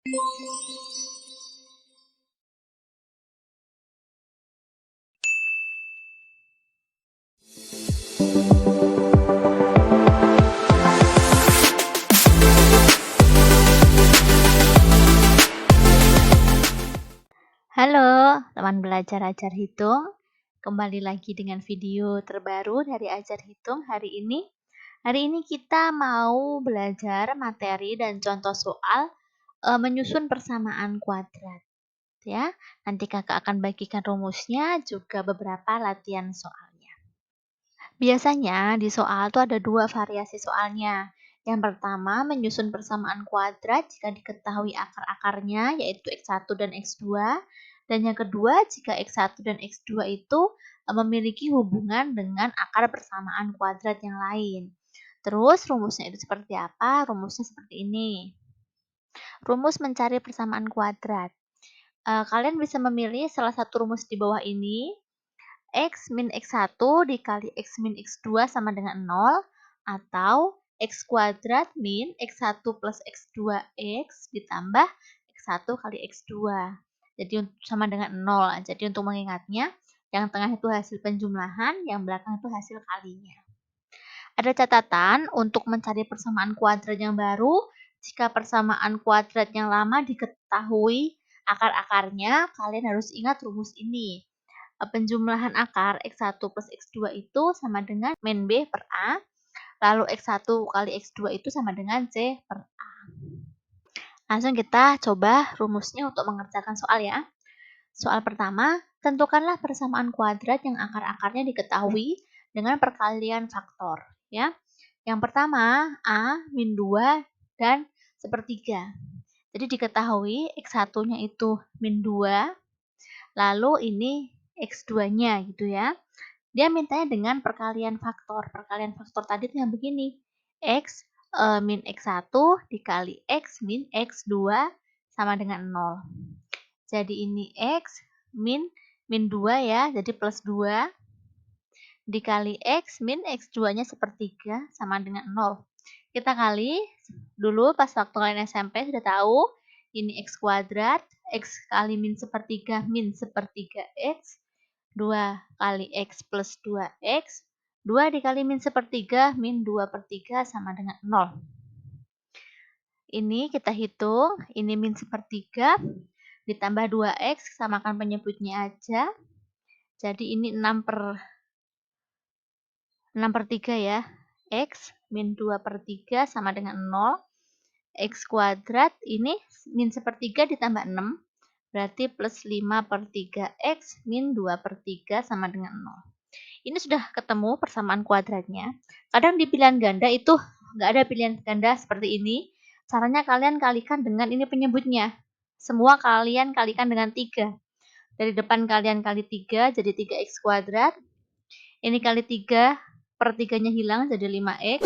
Halo, teman belajar Ajar Hitung. Kembali lagi dengan video terbaru dari Ajar Hitung hari ini. Hari ini kita mau belajar materi dan contoh soal menyusun persamaan kuadrat. Ya, nanti kakak akan bagikan rumusnya juga beberapa latihan soalnya. Biasanya di soal tuh ada dua variasi soalnya. Yang pertama, menyusun persamaan kuadrat jika diketahui akar-akarnya, yaitu X1 dan X2. Dan yang kedua, jika X1 dan X2 itu memiliki hubungan dengan akar persamaan kuadrat yang lain. Terus rumusnya itu seperti apa? Rumusnya seperti ini. Rumus mencari persamaan kuadrat. Kalian bisa memilih salah satu rumus di bawah ini. X min X1 dikali X min X2 sama dengan 0, atau X kuadrat min X1 plus X2X ditambah X1 kali X2. Jadi sama dengan 0. Jadi untuk mengingatnya, yang tengah itu hasil penjumlahan, yang belakang itu hasil kalinya. Ada catatan untuk mencari persamaan kuadrat yang baru. Jika persamaan kuadrat yang lama diketahui akar-akarnya, kalian harus ingat rumus ini. Penjumlahan akar X1 plus X2 itu sama dengan min B per A, lalu X1 kali X2 itu sama dengan C per A. Langsung kita coba rumusnya untuk mengerjakan soal ya. Soal pertama, tentukanlah persamaan kuadrat yang akar-akarnya diketahui dengan perkalian faktor. Ya. Yang pertama, A, min 2, dan sepertiga. Jadi diketahui X1-nya itu min 2, lalu ini X2-nya gitu ya. Dia mintanya dengan perkalian faktor. Perkalian faktor tadi tuh yang begini. X min X1 dikali X min X2 sama dengan 0. Jadi ini X min 2 ya, jadi plus 2 dikali X min X2-nya sepertiga sama dengan 0. Kita kali dulu pas waktu kalian SMP sudah tahu ini X kuadrat, X kali min sepertiga X, 2 kali X plus 2X, 2 dikali min sepertiga min 2 per 3 sama dengan 0. Ini kita hitung, ini min sepertiga, ditambah 2X, samakan penyebutnya aja. Jadi ini 6 per 3 ya. X min 2 per 3 sama dengan 0. X kuadrat ini min sepertiga ditambah 6. Berarti plus 5 per 3X min 2 per 3 sama dengan 0. Ini sudah ketemu persamaan kuadratnya. Kadang di pilihan ganda itu nggak ada pilihan ganda seperti ini. Caranya kalian kalikan dengan ini penyebutnya. Semua kalian kalikan dengan 3. Dari depan kalian kali 3 jadi 3X kuadrat. Ini kali 3 per 3-nya hilang jadi 5X.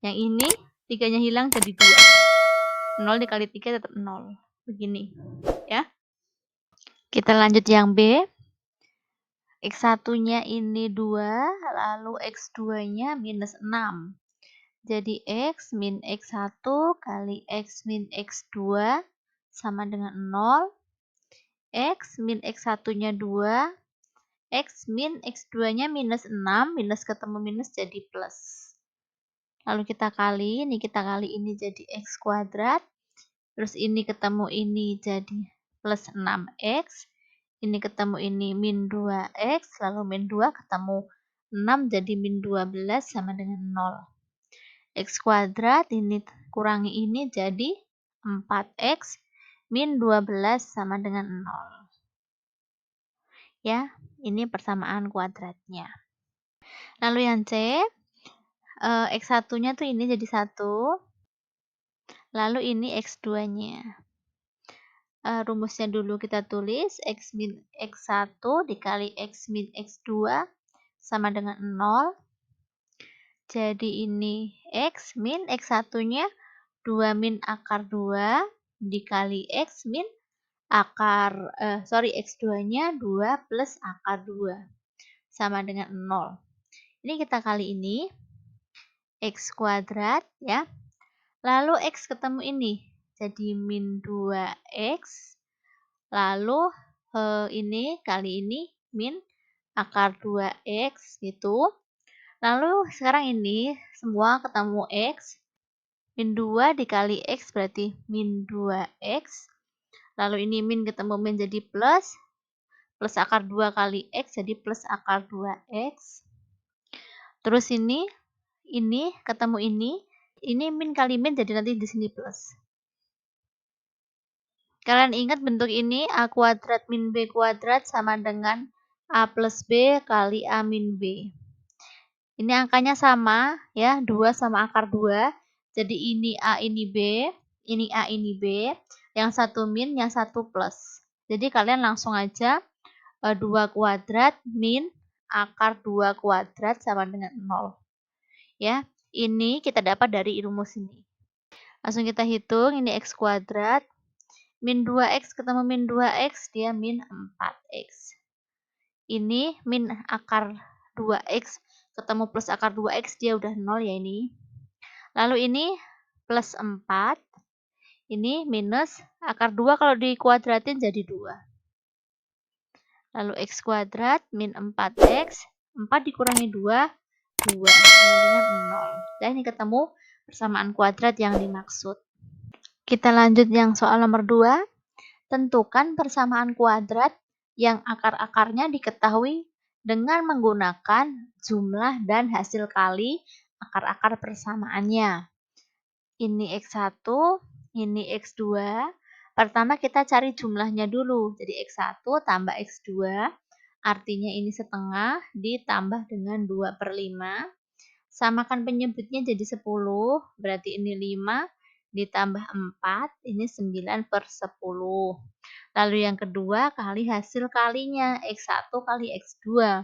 Yang ini 3-nya hilang jadi 2. 0 dikali 3 tetap 0. Begini ya. Kita lanjut yang B. X1-nya ini 2, lalu X2-nya minus 6. Jadi X min X1 kali X min X2 sama dengan 0. X min X1-nya 2, X min X2-nya minus 6, minus ketemu minus jadi plus. Lalu kita kali, ini kita kali ini jadi X kuadrat, terus ini ketemu ini jadi plus 6X, ini ketemu ini min 2X, lalu min 2 ketemu 6 jadi min 12 sama dengan 0. X kuadrat ini kurangi ini jadi 4X min 12 sama dengan 0. Ya, ini persamaan kuadratnya. Lalu yang C, X1-nya tuh ini jadi 1, lalu ini X2-nya. Rumusnya dulu kita tulis, X min X1 dikali X min X2 sama dengan 0. Jadi ini X min X1-nya 2 min akar 2 dikali X min X2-nya 2 plus akar 2 sama dengan 0. Ini kita kali ini X kuadrat ya. Lalu X ketemu ini jadi min 2x. Lalu ini kali ini min akar 2x gitu. Lalu sekarang ini semua ketemu x. Min 2 dikali x berarti min 2x. Lalu ini min ketemu min jadi plus. Plus akar 2 kali x jadi plus akar 2x. Terus ini ketemu ini min kali min jadi nanti di sini plus. Kalian ingat bentuk ini a kuadrat min b kuadrat sama dengan a plus b kali a min b. Ini angkanya sama ya, 2 sama akar 2. Jadi ini a ini b, ini a ini b, yang satu min, yang satu plus. Jadi kalian langsung aja 2 kuadrat min akar 2 kuadrat sama dengan 0. Ya, ini kita dapat dari rumus ini. Langsung kita hitung, ini x kuadrat. Min 2x ketemu min 2x, dia min 4x. Ini min akar 2x ketemu plus akar 2x, dia udah 0 ya ini. Lalu ini plus 4. Ini minus akar 2 kalau dikuadratin jadi 2. Lalu x kuadrat min 4x. 4 dikurangi 2, 2. Sama dengan 0. Dan ini ketemu persamaan kuadrat yang dimaksud. Kita lanjut yang soal nomor 2. Tentukan persamaan kuadrat yang akar-akarnya diketahui dengan menggunakan jumlah dan hasil kali akar-akar persamaannya. Ini x1, ini x2. Pertama kita cari jumlahnya dulu. Jadi x1 tambah x2, artinya ini setengah ditambah dengan 2/5. Samakan penyebutnya jadi 10, berarti ini 5 ditambah 4, ini 9/10. Lalu yang kedua kali hasil kalinya, x1 kali x2.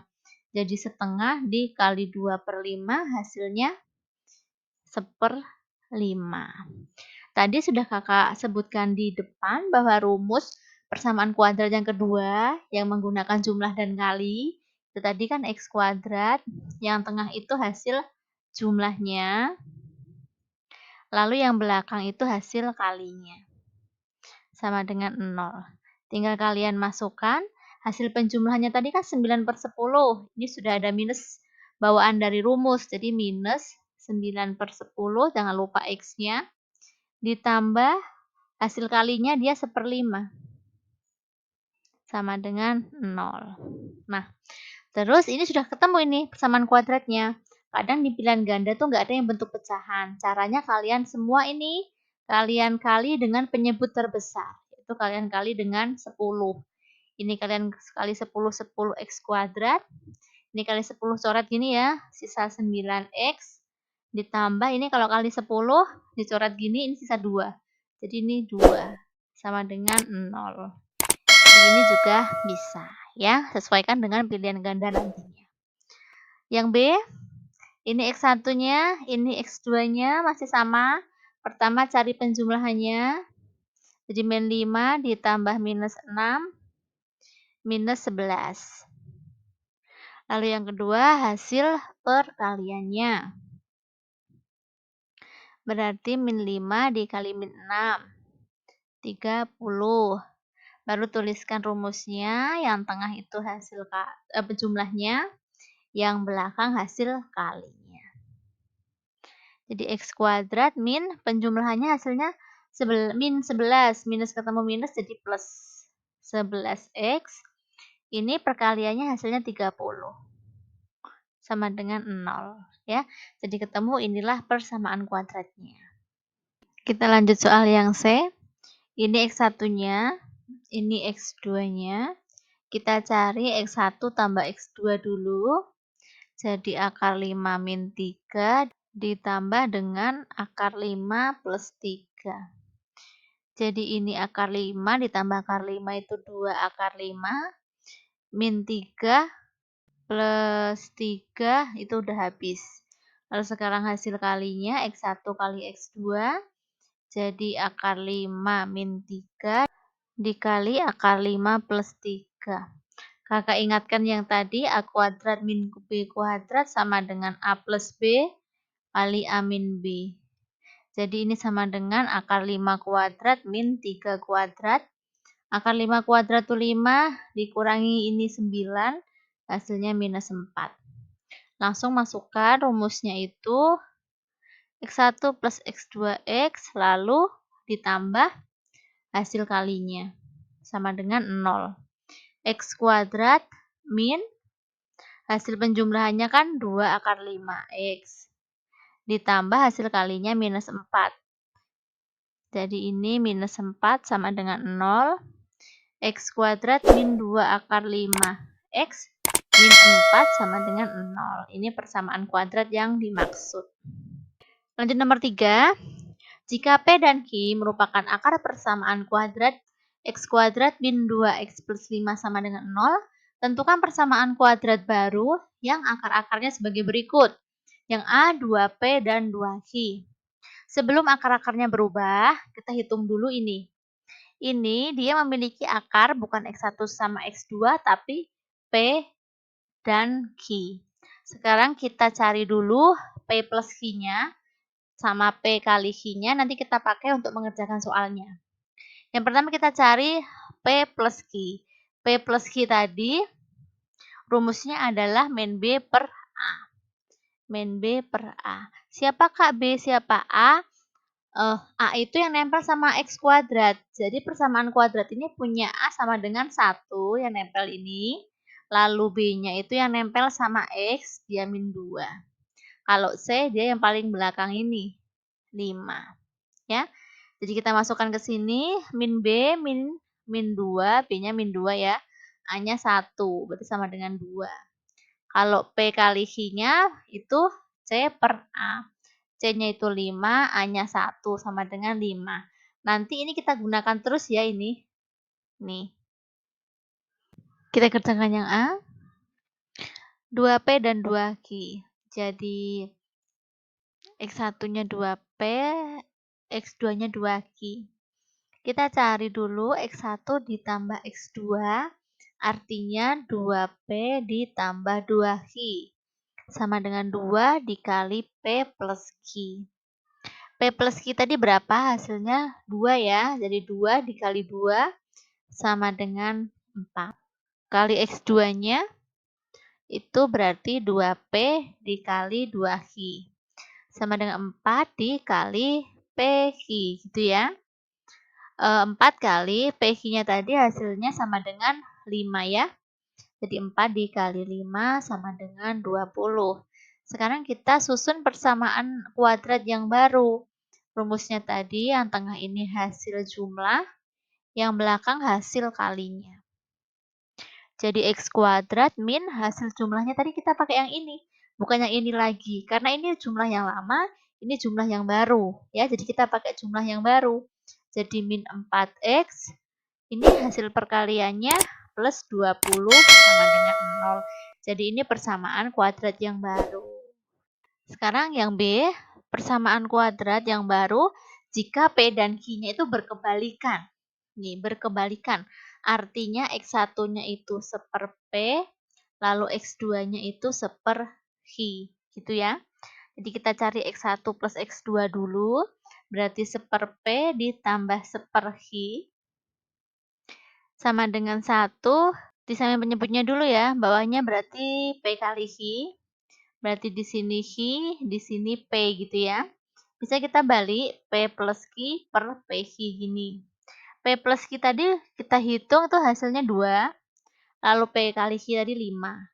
Jadi setengah dikali 2/5, hasilnya 1/5. Tadi sudah kakak sebutkan di depan bahwa rumus persamaan kuadrat yang kedua yang menggunakan jumlah dan kali, itu tadi kan x kuadrat, yang tengah itu hasil jumlahnya, lalu yang belakang itu hasil kalinya. Sama dengan 0. Tinggal kalian masukkan, hasil penjumlahannya tadi kan 9/10. Ini sudah ada minus bawaan dari rumus, jadi minus 9/10, jangan lupa x-nya. Ditambah hasil kalinya dia 1/5. Sama dengan 0. Nah, terus ini sudah ketemu ini persamaan kuadratnya. Kadang di pilihan ganda tuh nggak ada yang bentuk pecahan. Caranya kalian semua ini kalian kali dengan penyebut terbesar. Itu kalian kali dengan 10. Ini kalian kali 10, 10 x kuadrat. Ini kali 10 coret gini ya, sisa 9x. Ditambah ini kalau kali 10 dicoret gini, ini sisa 2. Jadi ini 2 sama dengan 0. Ini juga bisa ya, sesuaikan dengan pilihan ganda nantinya. Yang B, ini x1-nya, ini x2-nya masih sama. Pertama cari penjumlahannya. Jadi min 5 ditambah minus 6 minus 11. Lalu yang kedua hasil perkaliannya. Berarti min 5 dikali min 6. 30. Baru tuliskan rumusnya, yang tengah itu hasil jumlahnya, yang belakang hasil kalinya. Jadi x kuadrat min penjumlahannya hasilnya min 11, minus ketemu minus jadi plus 11x. Ini perkaliannya hasilnya 30. Sama dengan 0 ya. Jadi ketemu inilah persamaan kuadratnya. Kita lanjut soal yang C. Ini x1-nya, ini x2-nya. Kita cari x1 tambah x2 dulu. Jadi akar 5 min 3 ditambah dengan akar 5 plus 3. Jadi ini akar 5 ditambah akar 5 itu 2 akar 5. Min 3 plus 3 itu udah habis. Lalu sekarang hasil kalinya x1 kali x2. Jadi akar 5 min 3 dikali akar 5 plus 3. Kakak ingatkan yang tadi a kuadrat min b kuadrat sama dengan a plus b kali a min b. Jadi ini sama dengan akar 5 kuadrat min 3 kuadrat. Akar 5 kuadrat itu 5, dikurangi ini 9, hasilnya minus 4. Langsung masukkan rumusnya itu X1 plus X2X, lalu ditambah hasil kalinya. Sama dengan 0. X kuadrat min, hasil penjumlahannya kan 2 akar 5X. Ditambah hasil kalinya minus 4. Jadi ini minus 4 sama dengan 0. X kuadrat min 2 akar 5X min 4 sama dengan 0. Ini persamaan kuadrat yang dimaksud. Lanjut nomor 3. Jika P dan Q merupakan akar persamaan kuadrat X kuadrat min 2X plus 5 sama dengan 0, tentukan persamaan kuadrat baru yang akar-akarnya sebagai berikut. Yang A, 2P dan 2Q. Sebelum akar-akarnya berubah, kita hitung dulu ini. Ini dia memiliki akar bukan X1 sama X2, tapi P dan Q. Sekarang kita cari dulu P plus Q-nya sama P kali Q-nya, nanti kita pakai untuk mengerjakan soalnya. Yang pertama kita cari P plus Q. P plus Q tadi rumusnya adalah min B per A. Min B per A. Siapa Kak B, siapa A? A itu yang nempel sama X kuadrat. Jadi persamaan kuadrat ini punya A sama dengan 1 yang nempel ini. Lalu B-nya itu yang nempel sama X, dia min 2. Kalau C, dia yang paling belakang ini, 5. Ya. Jadi kita masukkan ke sini, min B, min 2, B-nya min 2 ya. A-nya 1, berarti sama dengan 2. Kalau P kali Q-nya itu C per A. C-nya itu 5, A-nya 1, sama dengan 5. Nanti ini kita gunakan terus ya ini. Nih. Kita kerjakan yang A. 2P dan 2Q. Jadi X1-nya 2P, X2-nya 2Q. Kita cari dulu X1 ditambah X2, artinya 2P ditambah 2Q. Sama dengan 2 dikali P plus Q. P plus Q tadi berapa? Hasilnya 2 ya. Jadi 2 dikali 2 sama dengan 4. Kali X2-nya itu berarti 2P dikali 2Q. Sama dengan 4 dikali PQ. Gitu ya. 4 kali PQ-nya tadi hasilnya sama dengan 5 ya. Jadi 4 dikali 5 sama dengan 20. Sekarang kita susun persamaan kuadrat yang baru. Rumusnya tadi yang tengah ini hasil jumlah, yang belakang hasil kalinya. Jadi X kuadrat min hasil jumlahnya tadi kita pakai yang ini. Bukan yang ini lagi. Karena ini jumlah yang lama, ini jumlah yang baru. Ya, jadi kita pakai jumlah yang baru. Jadi min 4X, ini hasil perkaliannya plus 20 sama dengan 0. Jadi ini persamaan kuadrat yang baru. Sekarang yang B, persamaan kuadrat yang baru jika P dan Q-nya itu berkebalikan. Nih, berkebalikan. Artinya X1-nya itu seper P, lalu X2-nya itu seper Q. Gitu ya. Jadi kita cari X1 plus X2 dulu. Berarti seper P ditambah seper Q. Sama dengan 1. Disamping penyebutnya dulu ya. Bawahnya berarti P kali Q. Berarti di sini Q, di sini P gitu ya. Bisa kita balik P plus Q per PQ gini. P plus Q tadi kita hitung itu hasilnya 2. Lalu P kali Q tadi 5.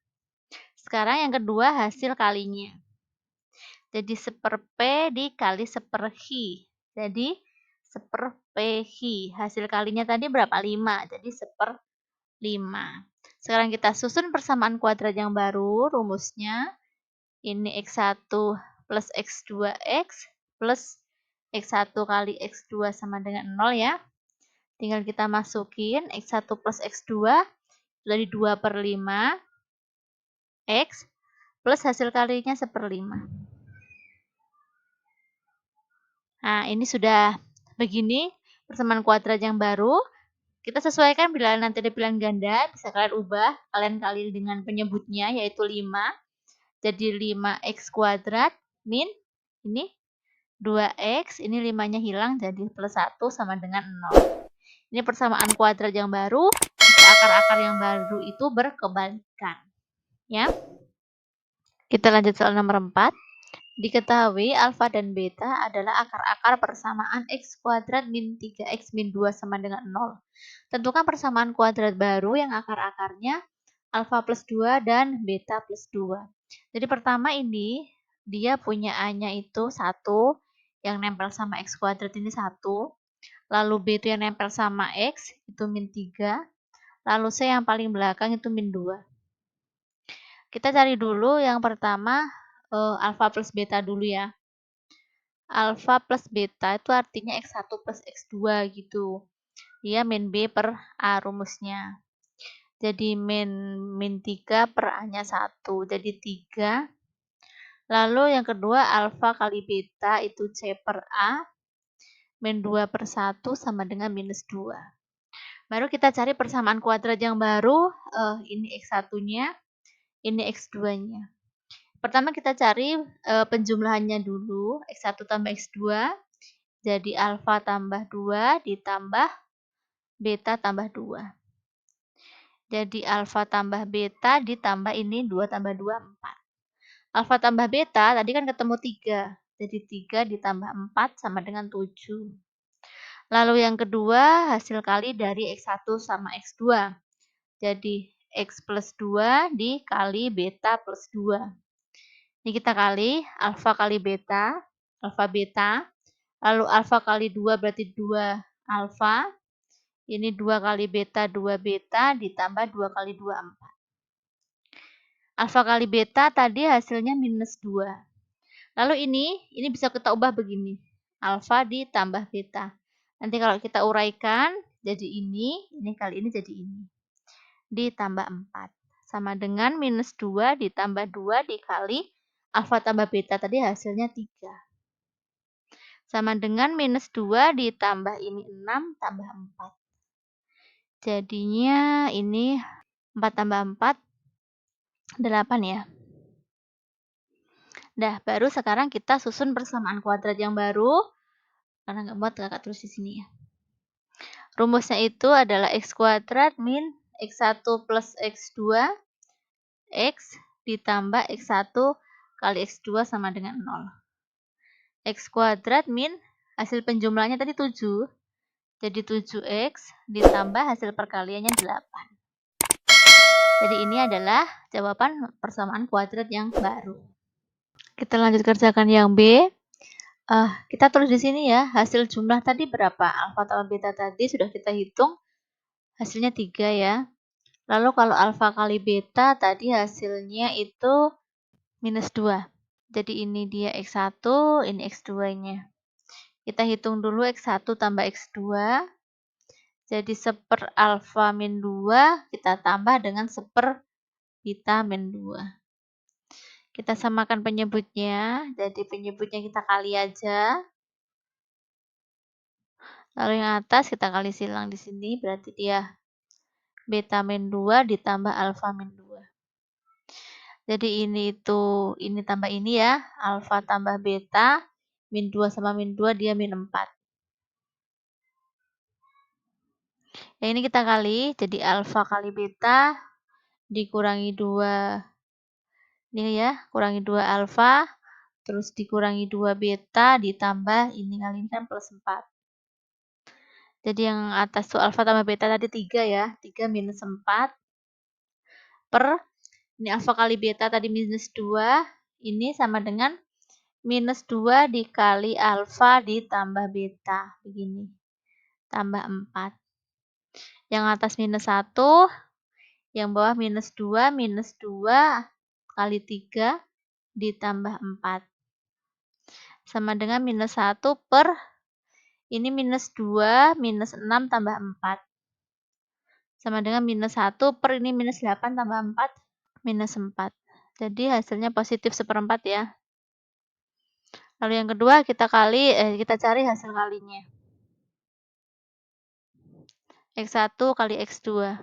Sekarang yang kedua hasil kalinya. Jadi seper P dikali seper Q. Jadi seper PQ. Hasil kalinya tadi berapa? 5. Jadi seper 5. Sekarang kita susun persamaan kuadrat yang baru. Rumusnya ini X1 plus X2X plus X1 kali X2 sama dengan 0 ya. Tinggal kita masukin X1 plus X2 dari 2 per 5 X plus hasil kalinya 1/5. Nah, ini sudah begini persamaan kuadrat yang baru. Kita sesuaikan bila nanti ada pilihan ganda, bisa kalian ubah, kalian kali dengan penyebutnya yaitu 5. Jadi 5x kuadrat min ini 2x, ini 5-nya hilang jadi plus 1 sama dengan 0. Ini persamaan kuadrat yang baru, jika akar-akar yang baru itu berkebalikan. Ya. Kita lanjut soal nomor 4. Diketahui alfa dan beta adalah akar-akar persamaan x kuadrat min 3x min 2 sama dengan 0. Tentukan persamaan kuadrat baru yang akar-akarnya alfa plus 2 dan beta plus 2. Jadi pertama ini, dia punya A-nya itu 1, yang nempel sama x kuadrat ini 1. Lalu B itu yang nempel sama X, itu min 3. Lalu C yang paling belakang itu min 2. Kita cari dulu yang pertama, alfa plus beta dulu ya. Alfa plus beta itu artinya X1 plus X2 gitu. Dia min B per A rumusnya. Jadi min 3 per A-nya 1. Jadi 3. Lalu yang kedua alfa kali beta itu C per A. Min 2 per 1 sama dengan minus 2. Baru kita cari persamaan kuadrat yang baru. Ini X1-nya, ini X2-nya. Pertama kita cari penjumlahannya dulu. X1 tambah X2. Jadi alfa tambah 2 ditambah beta tambah 2. Jadi alfa tambah beta ditambah ini 2 tambah 2, 4. Alfa tambah beta tadi kan ketemu 3. Jadi 3 ditambah 4 sama dengan 7. Lalu yang kedua hasil kali dari X1 sama X2. Jadi X plus 2 dikali beta plus 2. Ini kita kali alfa kali beta, alfa beta. Lalu alfa kali 2 berarti 2 alfa. Ini 2 kali beta, 2 beta, ditambah 2 kali 2, 4. Alfa kali beta tadi hasilnya minus 2. Lalu ini bisa kita ubah begini. Alfa ditambah beta. Nanti kalau kita uraikan, jadi ini kali ini jadi ini. Ditambah 4. Sama dengan minus 2 ditambah 2 dikali alfa tambah beta tadi hasilnya 3. Sama dengan minus 2 ditambah ini 6 tambah 4. Jadinya ini 4 tambah 4, 8 ya. Dah, baru sekarang kita susun persamaan kuadrat yang baru. Karena nggak muat kakak tulis di sini ya. Rumusnya itu adalah x kuadrat min x1 plus x2 x ditambah x1 kali x2 sama dengan 0. X kuadrat min hasil penjumlahnya tadi 7. Jadi 7x ditambah hasil perkaliannya 8. Jadi ini adalah jawaban persamaan kuadrat yang baru. Kita lanjut kerjakan yang B. Kita tulis di sini ya, hasil jumlah tadi berapa? Alfa tambah beta tadi sudah kita hitung, hasilnya 3 ya. Lalu kalau alfa kali beta tadi hasilnya itu minus 2. Jadi ini dia X1, ini X2-nya. Kita hitung dulu X1 tambah X2. Jadi 1/1 alfa min 2 kita tambah dengan 1/1 beta min 2. Kita samakan penyebutnya, jadi penyebutnya kita kali aja. Lalu yang atas kita kali silang di sini, berarti dia beta min 2 ditambah alfa min 2. Jadi ini tambah ini ya, alfa tambah beta, min 2 sama min 2 dia min 4. Yang ini kita kali, jadi alfa kali beta dikurangi 2, ini ya, kurangi 2 alfa, terus dikurangi 2 beta, ditambah ini kali ini kan plus 4. Jadi yang atas tuh alfa tambah beta tadi 3 ya, 3 minus 4 per, ini alfa kali beta tadi minus 2, ini sama dengan minus 2 dikali alfa ditambah beta, begini, tambah 4. Yang atas minus 1, yang bawah minus 2 kali 3 ditambah 4. Sama dengan minus 1 per, ini minus 2, minus 6 tambah 4. Sama dengan minus 1 per ini minus 8 tambah 4, minus 4. Jadi hasilnya positif 1/4 ya. Lalu yang kedua kita cari hasil kalinya. X1 kali X2.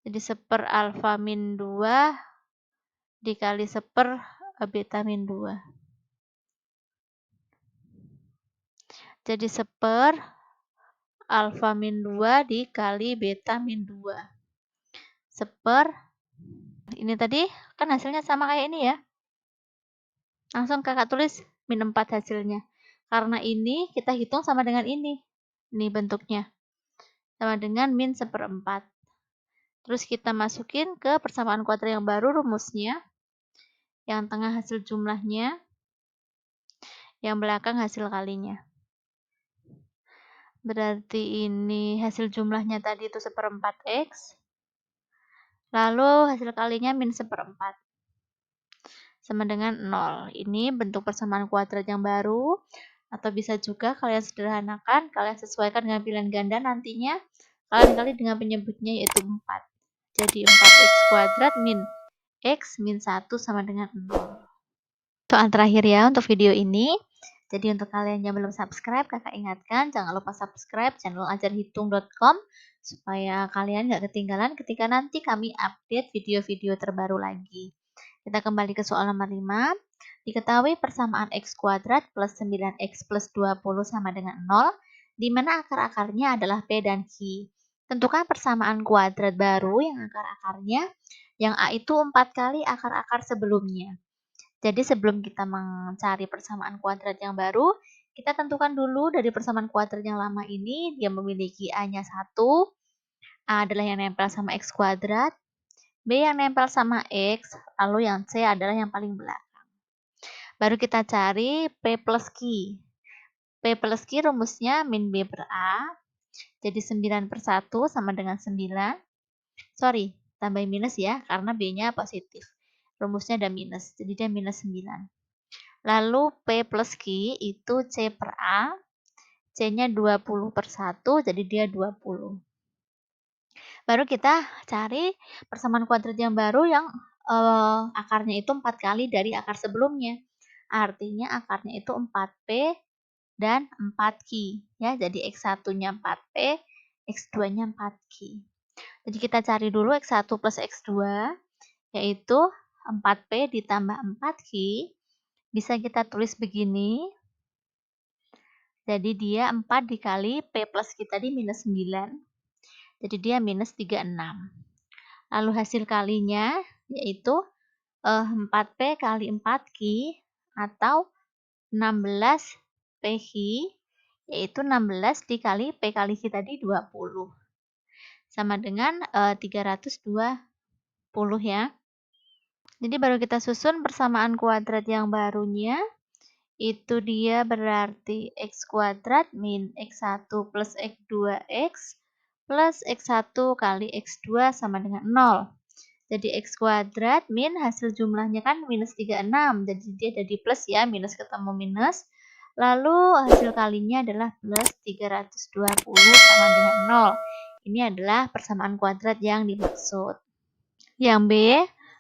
Jadi 1/1 alfa min 2 dikali 1/1 beta min 2. Jadi 1/, alfa min 2 dikali beta min 2. 1/, ini tadi kan hasilnya sama kayak ini ya. Langsung kakak tulis min 4 hasilnya. Karena ini kita hitung sama dengan ini. Ini bentuknya. Sama dengan min 1/4. Terus kita masukin ke persamaan kuadrat yang baru rumusnya. Yang tengah hasil jumlahnya. Yang belakang hasil kalinya. Berarti ini hasil jumlahnya tadi itu 1/4 X. Lalu hasil kalinya min 1/4. Sama dengan 0. Ini bentuk persamaan kuadrat yang baru. Atau bisa juga kalian sederhanakan, kalian sesuaikan dengan pilihan ganda nantinya. Kalian kali dengan penyebutnya yaitu 4. Jadi 4x kuadrat min x min 1 sama dengan 0. Soal terakhir ya untuk video ini. Jadi untuk kalian yang belum subscribe, kakak ingatkan jangan lupa subscribe channel ajarhitung.com supaya kalian nggak ketinggalan ketika nanti kami update video-video terbaru lagi. Kita kembali ke soal nomor 5. Diketahui persamaan x kuadrat plus 9x plus 20 sama dengan 0, di mana akar-akarnya adalah P dan Q. Tentukan persamaan kuadrat baru yang akar-akarnya, yang A itu 4 kali akar-akar sebelumnya. Jadi sebelum kita mencari persamaan kuadrat yang baru, kita tentukan dulu dari persamaan kuadrat yang lama ini, dia memiliki A-nya 1, A adalah yang nempel sama x kuadrat, B yang nempel sama X, lalu yang C adalah yang paling belakang. Baru kita cari P plus Q. P plus Q rumusnya min B per A. Jadi 9/1 sama dengan 9. Sorry, tambahin minus ya, karena B-nya positif. Rumusnya ada minus, jadi dia minus 9. Lalu P plus Q itu C per A. C-nya 20/1, jadi dia 20. Baru kita cari persamaan kuadrat yang baru yang akarnya itu 4 kali dari akar sebelumnya. Artinya akarnya itu 4P dan 4Q. Ya, jadi X1-nya 4P, X2-nya 4Q. Jadi kita cari dulu X1 plus X2, yaitu 4P ditambah 4Q. Bisa kita tulis begini. Jadi dia 4 dikali P plus Q tadi minus 9. Jadi dia minus 36. Lalu hasil kalinya yaitu 4P kali 4Q atau 16PQ, yaitu 16 dikali P kali Q tadi 20. Sama dengan 320 ya. Jadi baru kita susun persamaan kuadrat yang barunya. Itu dia berarti x kuadrat min x1 plus x2x plus x1 kali x2 sama dengan 0. Jadi x kuadrat min hasil jumlahnya kan minus 36. Jadi dia jadi plus ya, minus ketemu minus. Lalu hasil kalinya adalah plus 320 sama dengan 0. Ini adalah persamaan kuadrat yang dimaksud. Yang B,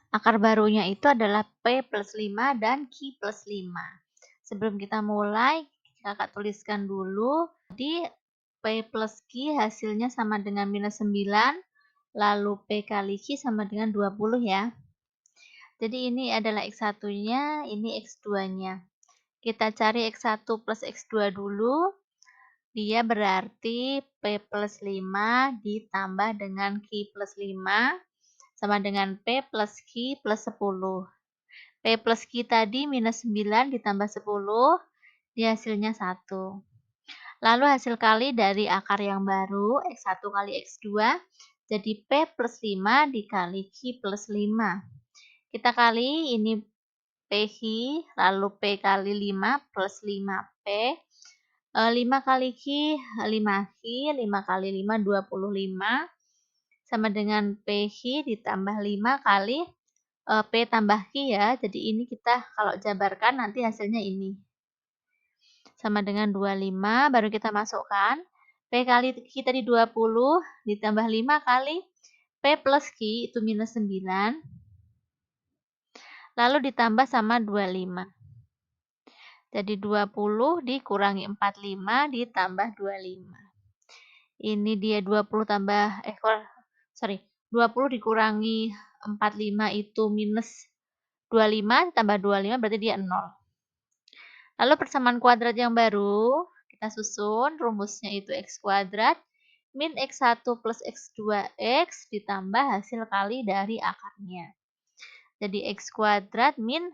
akar barunya itu adalah P plus 5 dan Q plus 5. Sebelum kita mulai, kakak tuliskan dulu. Jadi P plus Q hasilnya sama dengan minus 9. Lalu P kali Q sama dengan 20 ya. Jadi ini adalah X1-nya, ini X2-nya. Kita cari X1 plus X2 dulu. Dia berarti P plus 5 ditambah dengan Q plus 5 sama dengan P plus Q plus 10. P plus Q tadi minus 9 ditambah 10, dia hasilnya 1. Lalu hasil kali dari akar yang baru, X1 kali X2, jadi P plus 5 dikali Q plus 5. Kita kali ini PQ, lalu P kali 5 plus 5P. 5 kali Q, 5Q, 5 kali 5, 25. Sama dengan PQ ditambah 5 kali P tambah Q ya. Jadi ini kita kalau jabarkan nanti hasilnya ini. Sama dengan 25, baru kita masukkan. P kali Q tadi 20, ditambah 5 kali P plus Q itu minus 9. Lalu ditambah sama 25. Jadi 20 dikurangi 45 ditambah 25. Ini dia 20 tambah, 20 dikurangi 45 itu minus 25, tambah 25 berarti dia 0. Lalu persamaan kuadrat yang baru, Kita susun rumusnya itu X kuadrat min X1 plus X2X ditambah hasil kali dari akarnya. Jadi X kuadrat min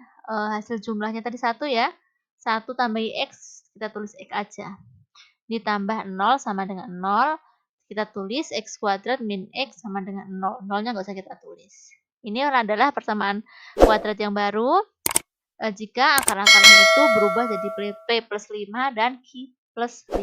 hasil jumlahnya tadi 1 ya. 1 tambah X, kita tulis X aja. Ditambah 0 sama dengan 0, kita tulis X kuadrat min X sama dengan 0. 0-nya nggak usah kita tulis. Ini adalah persamaan kuadrat yang baru jika akar-akarnya itu berubah jadi P plus 5 dan Q plus 5.